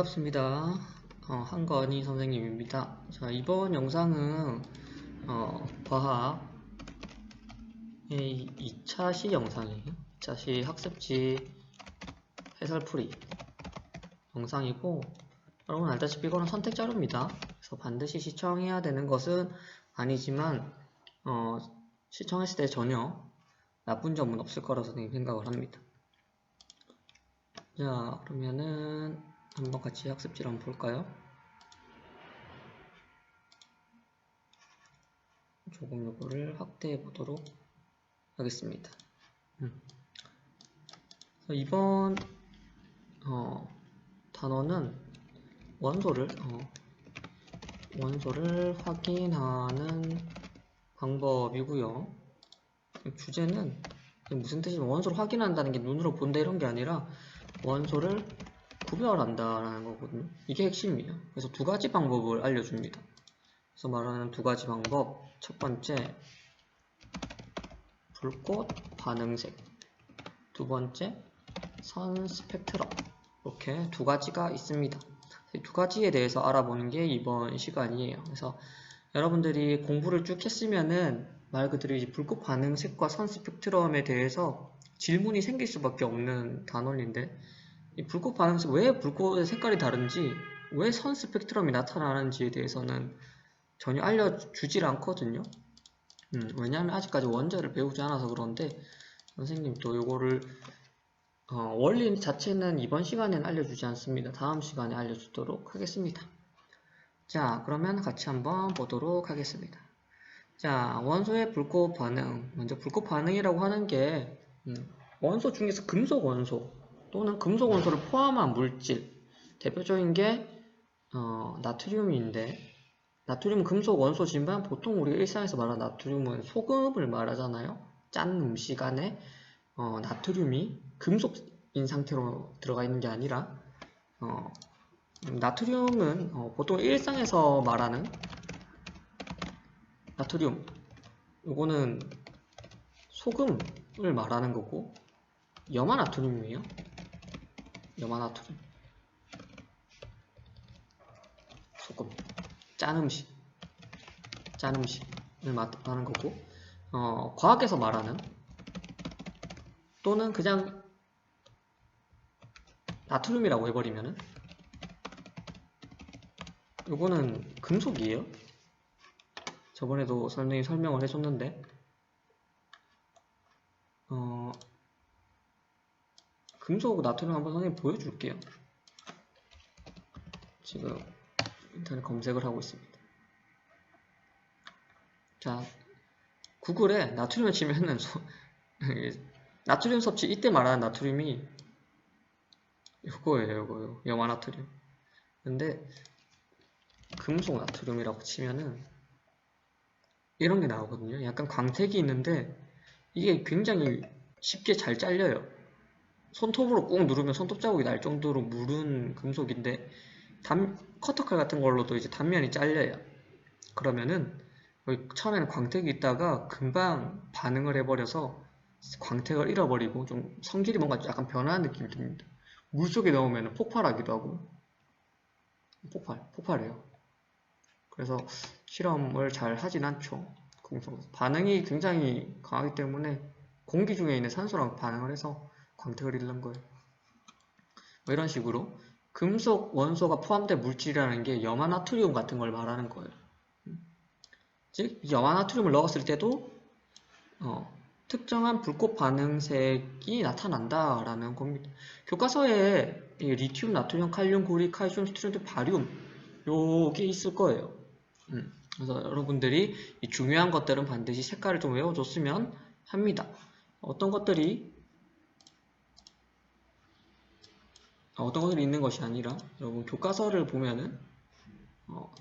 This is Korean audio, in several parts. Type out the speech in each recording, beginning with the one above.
반갑습니다. 한건희 선생님입니다. 자, 이번 영상은 과학 2차 시 영상이에요. 2차 시 학습지 해설풀이 영상이고, 여러분 알다시피 이거는 선택 자료입니다. 그래서 반드시 시청해야 되는 것은 아니지만 시청했을 때 전혀 나쁜 점은 없을 거라고 선생님 생각을 합니다. 자, 그러면은 한번 같이 학습지를 한번 볼까요? 조금 요거를 확대해 보도록 하겠습니다. 이번 단어는 원소를 확인하는 방법이고요. 주제는 무슨 뜻이면 원소를 확인한다는 게 눈으로 본다 이런 게 아니라 원소를 구별한다라는 거거든요. 이게 핵심이에요. 그래서 두 가지 방법을 알려줍니다. 그래서 말하는 두 가지 방법, 첫 번째 불꽃 반응색, 두 번째 선 스펙트럼, 이렇게 두 가지가 있습니다. 이 두 가지에 대해서 알아보는 게 이번 시간이에요. 그래서 여러분들이 공부를 쭉 했으면은 말 그대로 이제 불꽃 반응색과 선 스펙트럼에 대해서 질문이 생길 수밖에 없는 단원인데, 이 불꽃 반응색, 왜 불꽃의 색깔이 다른지, 왜 선 스펙트럼이 나타나는지에 대해서는 전혀 알려주질 않거든요. 왜냐하면 아직까지 원자를 배우지 않아서 그런데 선생님도 요거를 원리 자체는 이번 시간에는 알려주지 않습니다. 다음 시간에 알려주도록 하겠습니다. 자, 그러면 같이 한번 보도록 하겠습니다. 자, 원소의 불꽃 반응. 먼저 불꽃 반응이라고 하는 게 원소 중에서 금속 원소 또는 금속 원소를 포함한 물질, 대표적인 게 나트륨인데, 나트륨은 금속 원소지만 보통 우리가 일상에서 말하는 나트륨은 소금을 말하잖아요. 짠 음식 안에 나트륨이 금속인 상태로 들어가 있는 게 아니라 나트륨은 보통 일상에서 말하는 나트륨, 요거는 소금을 말하는 거고, 염화나트륨이에요. 염화나트륨, 소금, 짠 음식을 말하는 거고, 과학에서 말하는 또는 그냥 나트륨이라고 해버리면은 요거는 금속이에요. 저번에도 설명을 해줬는데 금속 나트륨 한번 선생님 보여줄게요. 지금 인터넷 검색을 하고 있습니다. 자, 구글에 나트륨을 치면은 나트륨 섭취, 이때 말하는 나트륨이 이거예요. 이거요. 염화나트륨. 근데 금속 나트륨이라고 치면은 이런 게 나오거든요. 약간 광택이 있는데 이게 굉장히 쉽게 잘 잘려요. 손톱으로 꾹 누르면 손톱 자국이 날 정도로 무른 금속인데 커터칼 같은 걸로도 이제 단면이 잘려요. 그러면은 여기 처음에는 광택이 있다가 금방 반응을 해버려서 광택을 잃어버리고 좀 성질이 뭔가 약간 변하는 느낌이 듭니다. 물속에 넣으면 폭발하기도 하고, 폭발해요. 그래서 실험을 잘 하진 않죠. 반응이 굉장히 강하기 때문에 공기 중에 있는 산소랑 반응을 해서 광택을 잃는 거예요. 뭐 이런 식으로 금속 원소가 포함된 물질이라는 게 염화나트륨 같은 걸 말하는 거예요. 즉 염화나트륨을 넣었을 때도 특정한 불꽃 반응색이 나타난다라는 겁니다. 교과서에 리튬, 나트륨, 칼륨, 구리, 칼슘, 스트론튬, 바륨 요게 있을 거예요. 그래서 여러분들이 이 중요한 것들은 반드시 색깔을 좀 외워줬으면 합니다. 어떤 것들이 있는 것이 아니라 여러분 교과서를 보면은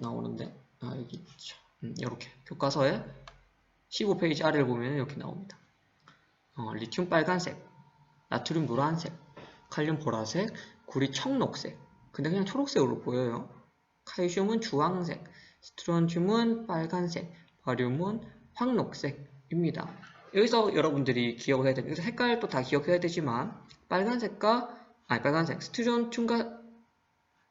나오는데 여기 있죠. 이렇게 교과서에 15페이지 아래를 보면 이렇게 나옵니다. 리튬 빨간색, 나트륨 노란색, 칼륨 보라색, 구리 청록색. 근데 그냥 초록색으로 보여요. 칼슘은 주황색, 스트론튬은 빨간색, 바륨은 황록색입니다. 여기서 여러분들이 기억을 해야 됩니다. 색깔도 다 기억해야 되지만 빨간색, 스트론튬과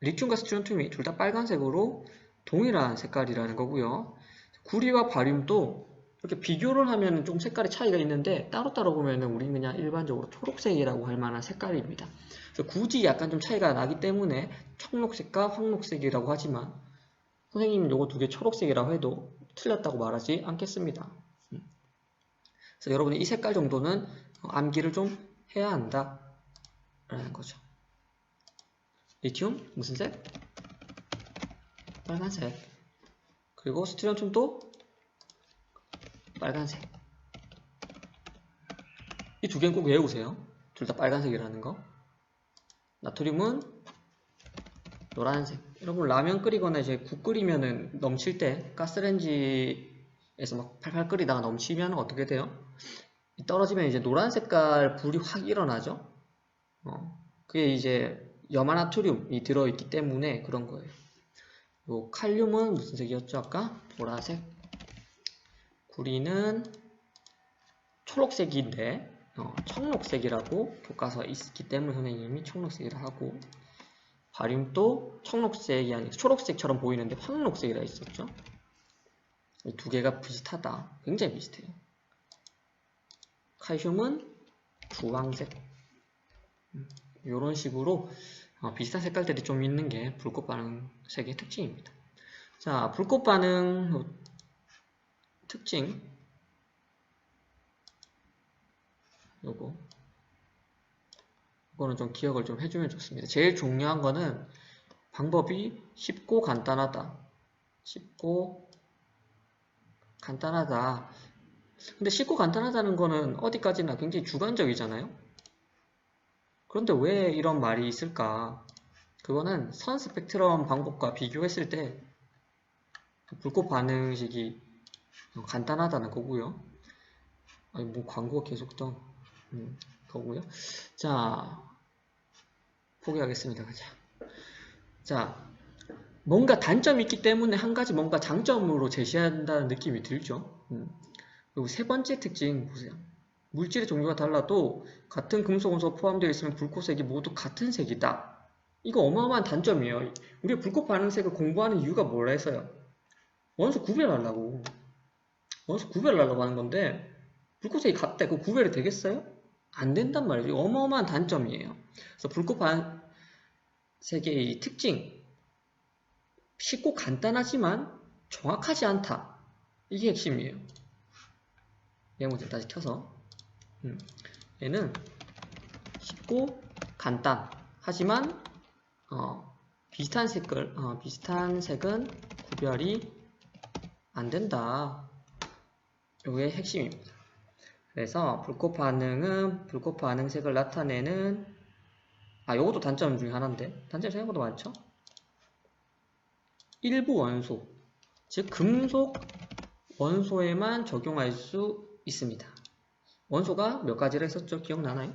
리튬과 스트론튬이 둘 다 빨간색으로 동일한 색깔이라는 거고요. 구리와 바륨도 이렇게 비교를 하면 좀 색깔의 차이가 있는데 따로따로 보면 우리는 그냥 일반적으로 초록색이라고 할 만한 색깔입니다. 그래서 굳이 약간 좀 차이가 나기 때문에 청록색과 황록색이라고 하지만 선생님은 요거 두 개 초록색이라고 해도 틀렸다고 말하지 않겠습니다. 그래서 여러분이 이 색깔 정도는 암기를 좀 해야 한다 라는 거죠. 리튬 무슨 색? 빨간색. 그리고 스트론튬도 빨간색. 이 두 개는 꼭 외우세요. 둘 다 빨간색이라는 거. 나트륨은 노란색. 여러분 라면 끓이거나 이제 국 끓이면은 넘칠 때 가스레인지에서 막 팔팔 끓이다가 넘치면 어떻게 돼요? 떨어지면 이제 노란 색깔 불이 확 일어나죠. 그게 이제 염화나트륨이 들어있기 때문에 그런 거예요. 요 칼륨은 무슨 색이었죠? 아까 보라색. 구리는 초록색인데 청록색이라고 교과서에 있기 때문에 선생님이 청록색이라 하고, 바륨도 청록색이 아니고 초록색처럼 보이는데 황록색이라 있었죠. 이 두 개가 비슷하다. 굉장히 비슷해요. 칼슘은 주황색. 이런 식으로 비슷한 색깔들이 좀 있는 게 불꽃 반응색의 특징입니다. 자, 불꽃 반응 특징. 이거는 좀 기억을 좀 해주면 좋습니다. 제일 중요한 거는 방법이 쉽고 간단하다. 쉽고 간단하다. 근데 쉽고 간단하다는 거는 어디까지나 굉장히 주관적이잖아요. 그런데 왜 이런 말이 있을까? 그거는 선 스펙트럼 방법과 비교했을 때 불꽃 반응식이 간단하다는 거고요. 아니 뭐 광고가 계속 떠. 거고요. 자, 포기하겠습니다. 가자. 자, 뭔가 단점이 있기 때문에 한 가지 뭔가 장점으로 제시한다는 느낌이 들죠. 그리고 세 번째 특징 보세요. 물질의 종류가 달라도 같은 금속 원소가 포함되어 있으면 불꽃색이 모두 같은 색이다. 이거 어마어마한 단점이에요. 우리가 불꽃 반응색을 공부하는 이유가 뭐라 했어요? 원소 구별하려고. 원소 구별하려고 하는 건데 불꽃색이 같다. 그 구별이 되겠어요? 안 된단 말이죠. 이거 어마어마한 단점이에요. 그래서 불꽃 반응색의 이 특징, 쉽고 간단하지만 정확하지 않다. 이게 핵심이에요. 메모지 다시 켜서 얘는 쉽고 간단 하지만 비슷한 색은 구별이 안 된다. 이게 핵심입니다. 그래서 불꽃 반응은 불꽃 반응색을 나타내는 요것도 단점 중에 하나인데 단점이 생각보다 많죠? 일부 원소, 즉 금속 원소에만 적용할 수 있습니다. 원소가 몇 가지를 했었죠? 기억나나요?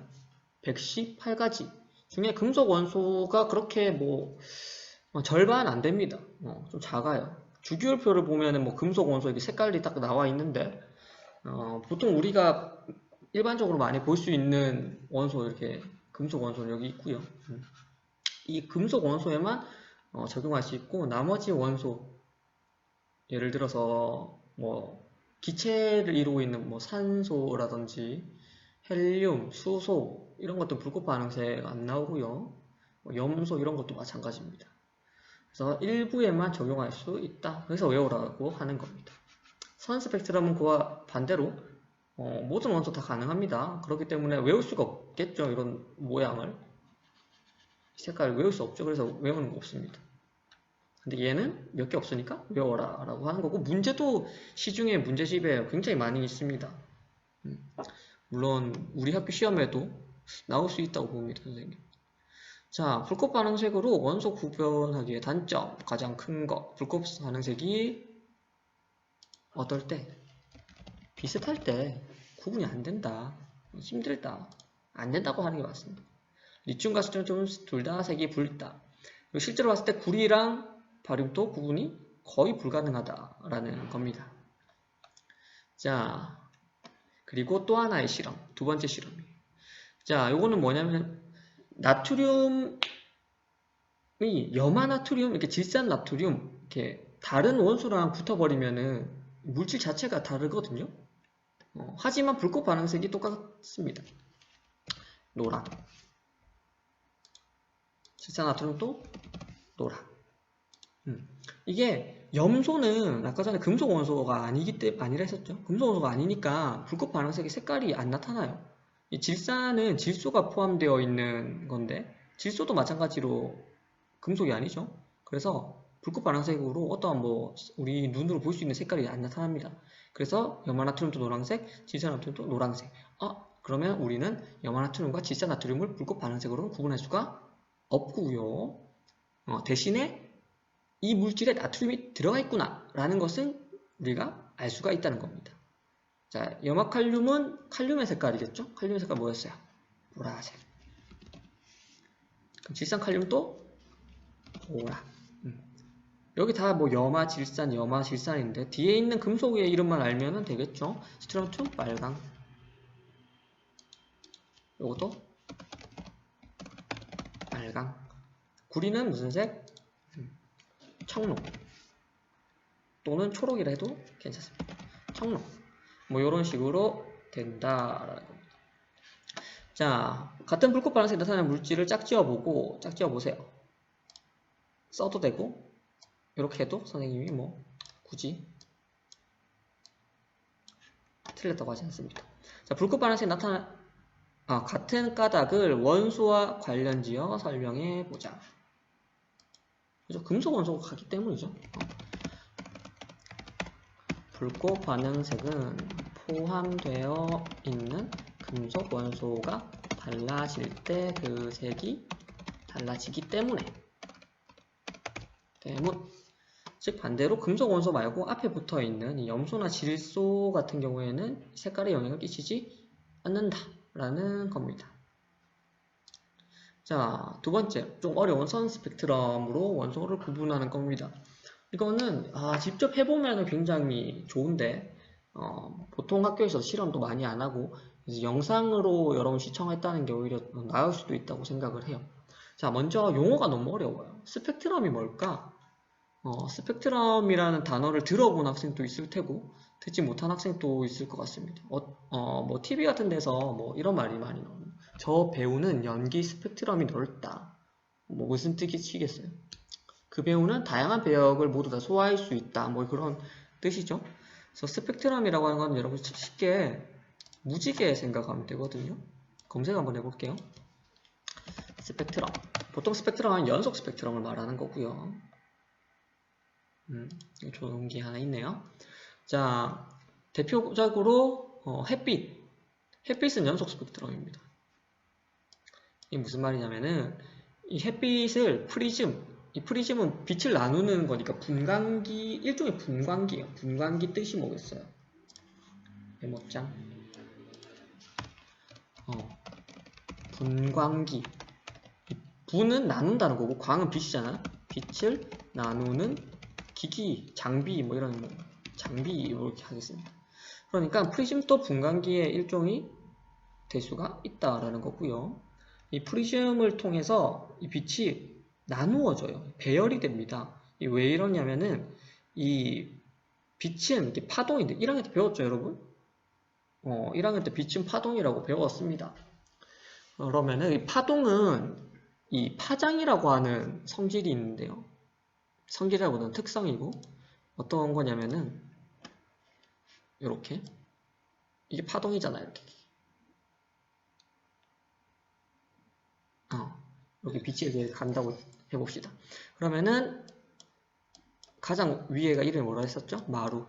118가지 중에 금속 원소가 그렇게 뭐 절반 안 됩니다. 좀 작아요. 주기율표를 보면은 뭐 금속 원소 이렇게 색깔이 딱 나와 있는데 보통 우리가 일반적으로 많이 볼 수 있는 원소 이렇게 금속 원소는 여기 있고요. 이 금속 원소에만 적용할 수 있고 나머지 원소 예를 들어서 뭐 기체를 이루고 있는 뭐 산소라든지 헬륨, 수소 이런 것도 불꽃 반응색 안 나오고요. 염소 이런 것도 마찬가지입니다. 그래서 일부에만 적용할 수 있다. 그래서 외우라고 하는 겁니다. 선 스펙트럼은 그와 반대로 모든 원소 다 가능합니다. 그렇기 때문에 외울 수가 없겠죠. 이런 모양을. 이 색깔을 외울 수 없죠. 그래서 외우는 거 없습니다. 근데 얘는 몇 개 없으니까 외워라 라고 하는 거고, 문제도 시중에 문제집에 굉장히 많이 있습니다. 물론 우리 학교 시험에도 나올 수 있다고 봅니다, 선생님. 자, 불꽃 반응색으로 원소 구별하기의 단점 가장 큰 거, 불꽃 반응색이 어떨 때? 비슷할 때 구분이 안 된다, 힘들다, 안 된다고 하는 게 맞습니다. 리튬과 스트론튬 둘 다 색이 붉다. 그리고 실제로 봤을 때 구리랑 바륨도 구분이 거의 불가능하다라는 겁니다. 자, 그리고 또 하나의 실험, 두 번째 실험이에요. 자, 요거는 뭐냐면 나트륨 이 염화나트륨, 이렇게 질산나트륨, 이렇게 다른 원소랑 붙어버리면은 물질 자체가 다르거든요. 하지만 불꽃 반응색이 똑같습니다. 노랑. 질산나트륨도 노랑. 이게 염소는 아까 전에 금속 원소가 아니라 했었죠. 금속 원소가 아니니까 불꽃 반응색의 색깔이 안 나타나요. 이 질산은 질소가 포함되어 있는 건데 질소도 마찬가지로 금속이 아니죠. 그래서 불꽃 반응색으로 어떠한 우리 눈으로 볼 수 있는 색깔이 안 나타납니다. 그래서 염화나트륨도 노란색, 질산나트륨도 노란색. 그러면 우리는 염화나트륨과 질산나트륨을 불꽃 반응색으로 구분할 수가 없고요. 대신에 이 물질에 나트륨이 들어가 있구나 라는 것은 우리가 알 수가 있다는 겁니다. 자, 염화칼륨은 칼륨의 색깔이겠죠? 칼륨의 색깔 뭐였어요? 보라색. 그럼 질산칼륨도 보라. 여기 다 염화, 질산인데 뒤에 있는 금속의 이름만 알면 되겠죠? 스트론튬 빨강. 요것도 빨강. 구리는 무슨 색? 청록. 또는 초록이라 해도 괜찮습니다. 청록. 이런 식으로 된다라는 겁니다. 자, 같은 불꽃 반응색이 나타나는 물질을 짝지어보고, 짝지어보세요. 써도 되고, 이렇게 해도 선생님이 굳이 틀렸다고 하지 않습니다. 자, 불꽃 반응색이 같은 까닭을 원소와 관련지어 설명해 보자. 그죠? 금속 원소가 같기 때문이죠. 불꽃 반응색은 포함되어 있는 금속 원소가 달라질 때 그 색이 달라지기 때문에. 즉 반대로 금속 원소 말고 앞에 붙어 있는 이 염소나 질소 같은 경우에는 색깔에 영향을 끼치지 않는다 라는 겁니다. 자, 두 번째, 좀 어려운 선 스펙트럼으로 원소를 구분하는 겁니다. 이거는 직접 해보면 굉장히 좋은데 보통 학교에서 실험도 많이 안 하고 영상으로 여러분 시청했다는 게 오히려 나을 수도 있다고 생각을 해요. 자, 먼저 용어가 너무 어려워요. 스펙트럼이 뭘까? 스펙트럼이라는 단어를 들어본 학생도 있을 테고 듣지 못한 학생도 있을 것 같습니다. TV 같은 데서 이런 말이 많이 나옵니다. 저 배우는 연기 스펙트럼이 넓다. 무슨 뜻이겠어요? 그 배우는 다양한 배역을 모두 다 소화할 수 있다. 그런 뜻이죠. 그래서 스펙트럼이라고 하는 건 여러분 쉽게 무지개 생각하면 되거든요. 검색 한번 해볼게요. 스펙트럼. 보통 스펙트럼은 연속 스펙트럼을 말하는 거고요. 좋은 게 하나 있네요. 자, 대표적으로 햇빛. 햇빛은 연속 스펙트럼입니다. 이게 무슨 말이냐면은 이 햇빛을 이 프리즘은 빛을 나누는 거니까 일종의 분광기예요. 분광기 뜻이 뭐겠어요? 메모장. 분광기. 분은 나눈다는 거고 광은 빛이잖아. 빛을 나누는 기기, 장비 이런 장비 이렇게 하겠습니다. 그러니까 프리즘도 분광기의 일종이 될 수가 있다라는 거고요. 이 프리즘을 통해서 이 빛이 나누어져요. 배열이 됩니다. 왜 이러냐면은 이 빛은 이렇게 파동인데 1학년 때 배웠죠, 여러분? 1학년 때 빛은 파동이라고 배웠습니다. 그러면은 이 파동은 이 파장이라고 하는 성질이 있는데요. 성질이라고 하는 특성이고 어떤 거냐면은 이렇게 이게 파동이잖아요. 이렇게 이렇게 빛이 이렇게 간다고 해봅시다. 그러면은 가장 위에가 이름이 뭐라 했었죠? 마루.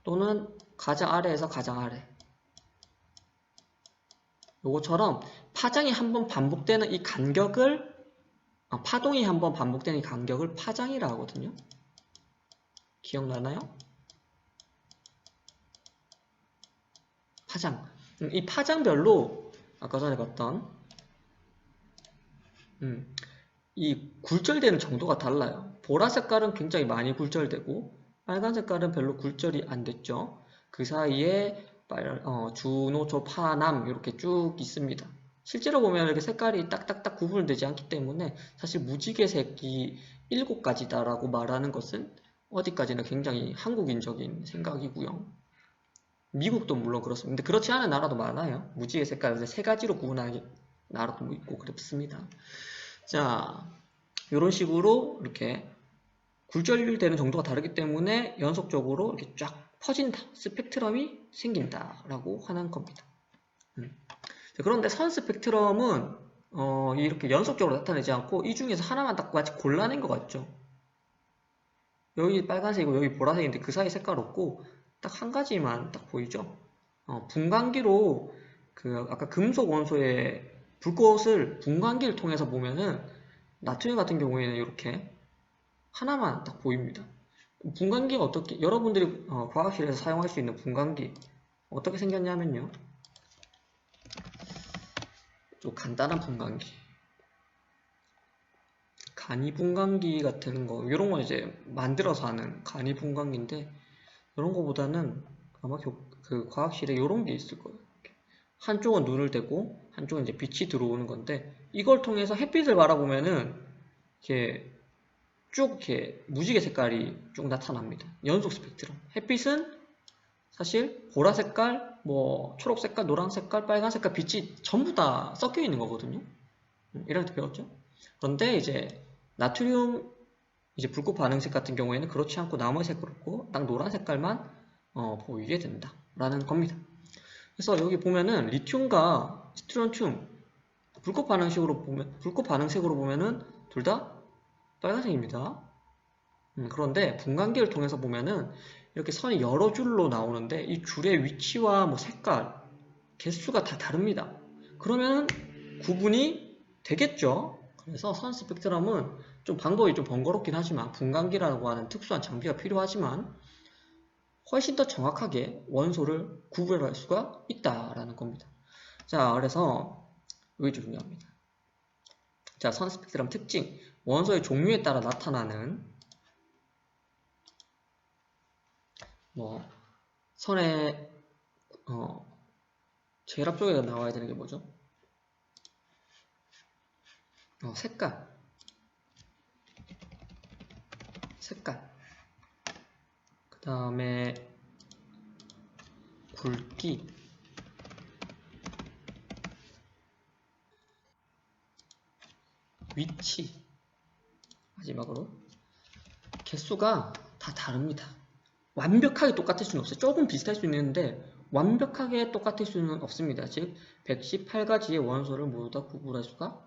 또는 가장 아래에서 가장 아래. 요거처럼 파장이 한번 반복되는 이 간격을 파동이 한번 반복되는 이 간격을 파장이라 하거든요. 기억나나요? 파장. 이 파장별로 아까 전에 봤던 이 굴절되는 정도가 달라요. 보라 색깔은 굉장히 많이 굴절되고 빨간 색깔은 별로 굴절이 안 됐죠. 그 사이에 주노초 파남 이렇게 쭉 있습니다. 실제로 보면 이렇게 색깔이 딱딱딱 구분되지 않기 때문에 사실 무지개색이 7가지다라고 말하는 것은 어디까지나 굉장히 한국인적인 생각이고요. 미국도 물론 그렇습니다. 근데 그렇지 않은 나라도 많아요. 무지개 색깔을 3가지로 구분하는 나라도 있고 그렇습니다. 자, 이런 식으로 이렇게 굴절되는 정도가 다르기 때문에 연속적으로 이렇게 쫙 퍼진다. 스펙트럼이 생긴다라고 하는 겁니다. 그런데 선 스펙트럼은 이렇게 연속적으로 나타내지 않고 이 중에서 하나만 딱 마치 골라낸 것 같죠. 여기 빨간색이고 여기 보라색인데 그 사이 색깔 없고 딱 한 가지만 딱 보이죠. 분광기로 그 아까 금속 원소의 불꽃을 분광기를 통해서 보면은 나트륨 같은 경우에는 이렇게 하나만 딱 보입니다. 분광기가 어떻게 여러분들이 과학실에서 사용할 수 있는 분광기 어떻게 생겼냐면요. 좀 간단한 분광기, 간이 분광기 같은 거 이런 거 이제 만들어서 하는 간이 분광기인데 이런 거보다는 아마 그 과학실에 이런 게 있을 거예요. 한쪽은 눈을 떼고 한쪽은 이제 빛이 들어오는 건데 이걸 통해서 햇빛을 바라보면은 이렇게 쭉 이렇게 무지개 색깔이 쭉 나타납니다. 연속 스펙트럼. 햇빛은 사실 보라 색깔, 뭐 초록 색깔, 노란 색깔, 빨간 색깔 빛이 전부 다 섞여 있는 거거든요. 이럴 때 배웠죠? 그런데 이제 나트륨 이제 불꽃 반응색 같은 경우에는 그렇지 않고 나머지 그렇고 딱 노란 색깔만 보이게 된다라는 겁니다. 그래서 여기 보면은 리튬과 스트론튬 불꽃 반응색으로 보면은 둘 다 빨간색입니다. 그런데 분광기를 통해서 보면은 이렇게 선이 여러 줄로 나오는데 이 줄의 위치와 뭐 색깔, 개수가 다 다릅니다. 그러면 구분이 되겠죠. 그래서 선 스펙트럼은 좀 방법이 좀 번거롭긴 하지만 분광기라고 하는 특수한 장비가 필요하지만 훨씬 더 정확하게 원소를 구별할 수가 있다라는 겁니다. 자, 그래서 이게 중요합니다. 자, 선 스펙트럼 특징, 원소의 종류에 따라 나타나는 뭐 선의 제일 앞쪽에 나와야 되는 게 뭐죠? 색깔. 그 다음에 굵기, 위치, 마지막으로 개수가 다 다릅니다. 완벽하게 똑같을 수는 없어요. 조금 비슷할 수 있는데 완벽하게 똑같을 수는 없습니다. 즉 118가지의 원소를 모두 다 구분할 수가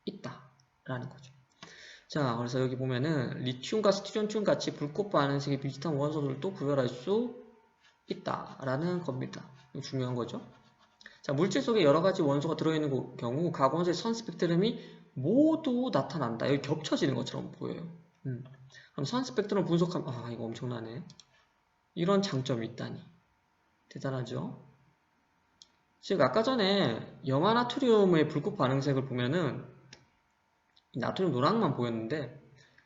있다라는 거죠. 자, 그래서 여기 보면은 리튬과 스트론튬 같이 불꽃 반응색이 비슷한 원소들도 구별할 수 있다라는 겁니다. 이거 중요한 거죠. 자, 물질 속에 여러 가지 원소가 들어있는 경우 각 원소의 선 스펙트럼이 모두 나타난다. 여기 겹쳐지는 것처럼 보여요. 그럼 선 스펙트럼 분석하면 이거 엄청나네. 이런 장점이 있다니. 대단하죠? 즉 아까 전에 염화나트륨의 불꽃 반응색을 보면은 나트륨 노랑만 보였는데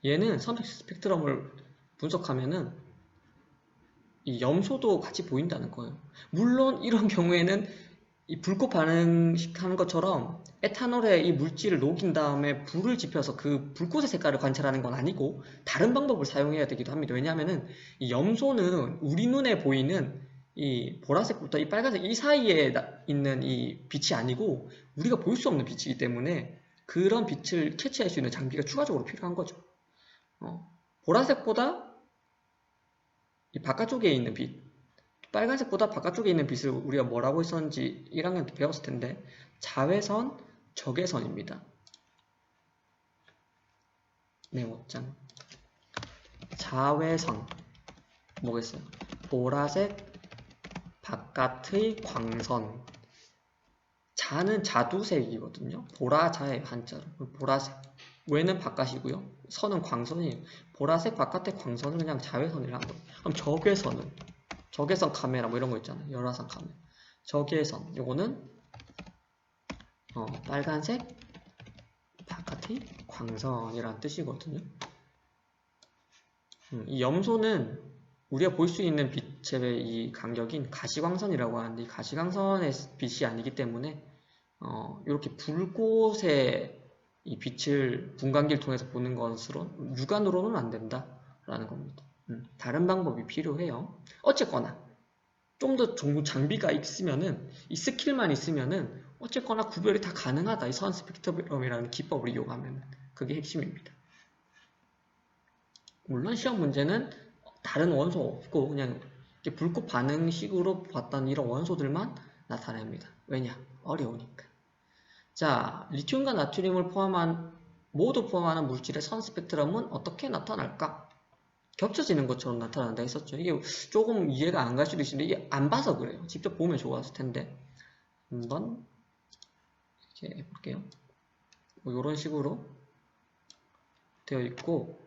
얘는 선 스펙트럼을 분석하면은 이 염소도 같이 보인다는 거예요. 물론 이런 경우에는 이 불꽃 반응하는 것처럼 에탄올에 이 물질을 녹인 다음에 불을 지펴서 그 불꽃의 색깔을 관찰하는 건 아니고 다른 방법을 사용해야 되기도 합니다. 왜냐하면은 이 염소는 우리 눈에 보이는 이 보라색부터 이 빨간색 이 사이에 있는 이 빛이 아니고 우리가 볼 수 없는 빛이기 때문에 그런 빛을 캐치할 수 있는 장비가 추가적으로 필요한 거죠. 보라색보다 이 바깥쪽에 있는 빛, 빨간색보다 바깥쪽에 있는 빛을 우리가 뭐라고 했었는지 1학년 때 배웠을 텐데 자외선, 적외선입니다. 메모장. 자외선 뭐겠어요? 보라색 바깥의 광선. 자는 자두색이거든요. 보라자의 한자로 보라색. 외는 바깥이고요. 선은 광선이에요. 보라색 바깥의 광선을 그냥 자외선이라고 합니다. 그럼 적외선 카메라 뭐 이런 거 있잖아요. 열화상 카메라. 적외선 요거는 빨간색 바깥의 광선이라는 뜻이거든요. 이 염소는 우리가 볼 수 있는 빛의 이 간격인 가시광선이라고 하는데 이 가시광선의 빛이 아니기 때문에 이렇게 불꽃의 이 빛을 분광기를 통해서 보는 것으로 육안으로는 안 된다라는 겁니다. 다른 방법이 필요해요. 어쨌거나 좀 더 장비가 있으면은 이 스킬만 있으면은 어쨌거나 구별이 다 가능하다. 이 선 스펙트럼이라는 기법을 이용하면 그게 핵심입니다. 물론 시험 문제는 다른 원소 없고 그냥 불꽃 반응식으로 봤던 이런 원소들만 나타냅니다. 왜냐? 어려우니까. 자, 리튬과 나트륨을 모두 포함하는 물질의 선 스펙트럼은 어떻게 나타날까? 겹쳐지는 것처럼 나타난다 했었죠. 이게 조금 이해가 안 갈 수도 있는데 이게 안 봐서 그래요. 직접 보면 좋았을 텐데 한번 이렇게 해볼게요. 뭐 이런 식으로 되어 있고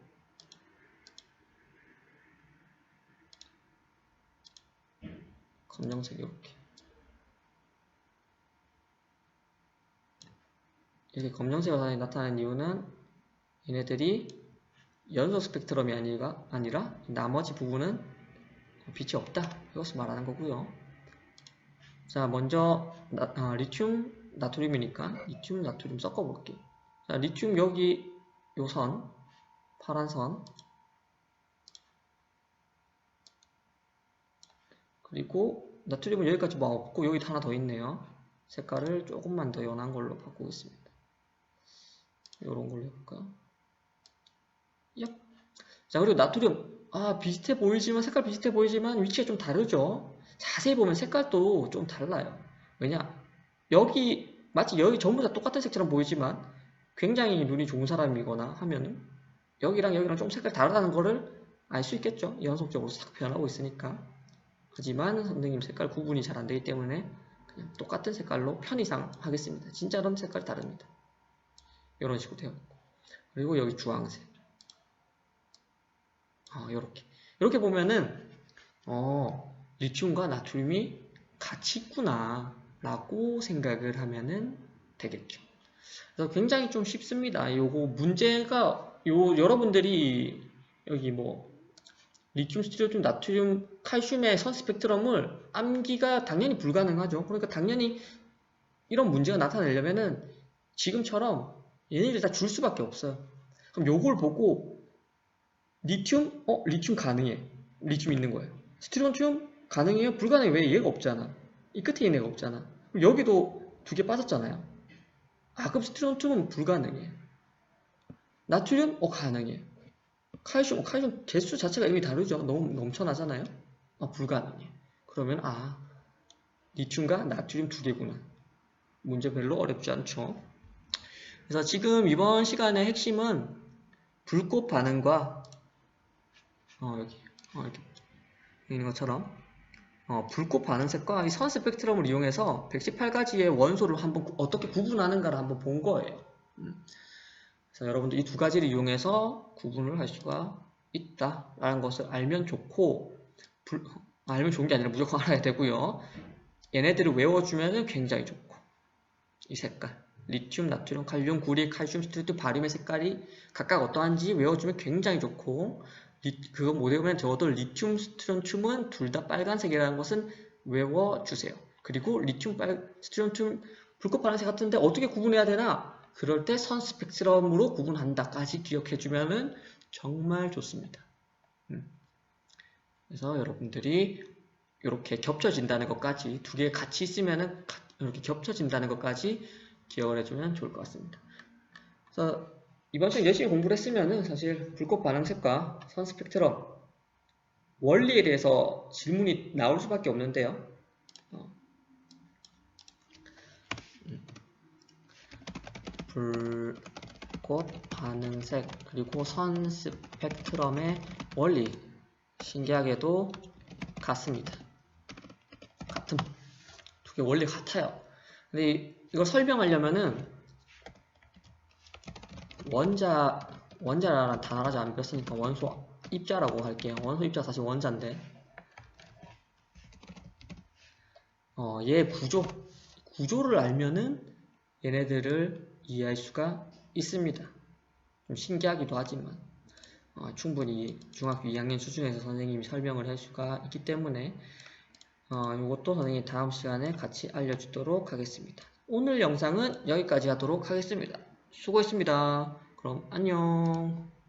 검정색 이렇게 검정색 화산이 나타나는 이유는 얘네들이 연소 스펙트럼이 아니라 나머지 부분은 빛이 없다. 이것을 말하는 거고요. 자, 먼저 리튬, 나트륨이니까 리튬, 나트륨 섞어볼게요. 자, 리튬 여기 요 선, 파란 선, 그리고 나트륨은 여기까지 뭐 없고 여기 하나 더 있네요. 색깔을 조금만 더 연한 걸로 바꾸겠습니다. 이런 걸로 해볼까요? 얍. 자, 그리고 나트륨 비슷해 보이지만 색깔 비슷해 보이지만 위치가 좀 다르죠. 자세히 보면 색깔도 좀 달라요. 왜냐? 마치 여기 전부 다 똑같은 색처럼 보이지만 굉장히 눈이 좋은 사람이거나 하면은 여기랑 여기랑 좀 색깔 다르다는 거를 알 수 있겠죠. 연속적으로 싹 변하고 있으니까. 하지만 선생님 색깔 구분이 잘 안 되기 때문에 그냥 똑같은 색깔로 편의상 하겠습니다. 진짜로는 색깔 다릅니다. 이런 식으로 되어 있고. 그리고 여기 주황색. 이렇게 보면은 리튬과 나트륨이 같이 있구나 라고 생각을 하면은 되겠죠. 그래서 굉장히 좀 쉽습니다. 요거 문제가 여러분들이 여기 뭐 리튬, 스티로튬, 나트륨, 칼슘의 선 스펙트럼을 암기가 당연히 불가능하죠. 그러니까 당연히 이런 문제가 나타나려면은 지금처럼 얘네들 다 줄 수밖에 없어요. 그럼 요걸 보고 리튬? 리튬 가능해. 리튬 있는 거예요. 스티론튬 가능해요? 불가능해. 왜? 얘가 없잖아. 이 끝에 있는 애가 없잖아. 그럼 여기도 두 개 빠졌잖아요. 그럼 스티론튬은 불가능해. 나트륨? 가능해. 칼슘 개수 자체가 이미 다르죠. 너무 넘쳐나잖아요. 불가능해. 그러면 리튬과 나트륨 두 개구나. 문제 별로 어렵지 않죠. 그래서 지금 이번 시간의 핵심은 불꽃 반응과 이렇게 있는 것처럼 불꽃 반응색과 이 선 스펙트럼을 이용해서 118가지의 원소를 어떻게 구분하는가를 한번 본 거예요. 그래서 여러분들 이 두 가지를 이용해서 구분을 할 수가 있다라는 것을 알면 좋고 알면 좋은 게 아니라 무조건 알아야 되고요. 얘네들을 외워주면 굉장히 좋고 이 색깔 리튬, 나트륨, 칼륨, 구리, 칼슘, 스티로튬, 바륨의 색깔이 각각 어떠한지 외워주면 굉장히 좋고 그거 못 외우면 적어도 리튬, 스티론튬은 둘 다 빨간색이라는 것은 외워주세요. 그리고 리튬, 스티론튬, 불꽃 파란색 같은데 어떻게 구분해야 되나? 그럴 때 선 스펙트럼으로 구분한다까지 기억해주면 정말 좋습니다. 그래서 여러분들이 이렇게 겹쳐진다는 것까지 두 개 같이 있으면 이렇게 겹쳐진다는 것까지 기억을 해주면 좋을 것 같습니다. 그래서 이번 시간 열심히 공부를 했으면은 사실 불꽃 반응색과 선 스펙트럼 원리에 대해서 질문이 나올 수밖에 없는데요. 불꽃 반응색 그리고 선 스펙트럼의 원리 신기하게도 같습니다. 두 개 원리 같아요. 근데 이걸 설명하려면은 원자라는 단어를 아직 안 배웠으니까 원소 입자라고 할게요. 원소 입자 사실 원자인데 얘 구조를 알면은 얘네들을 이해할 수가 있습니다. 좀 신기하기도 하지만 충분히 중학교 2학년 수준에서 선생님이 설명을 할 수가 있기 때문에 이것도 선생님이 다음 시간에 같이 알려주도록 하겠습니다. 오늘 영상은 여기까지 하도록 하겠습니다. 수고했습니다. 그럼 안녕.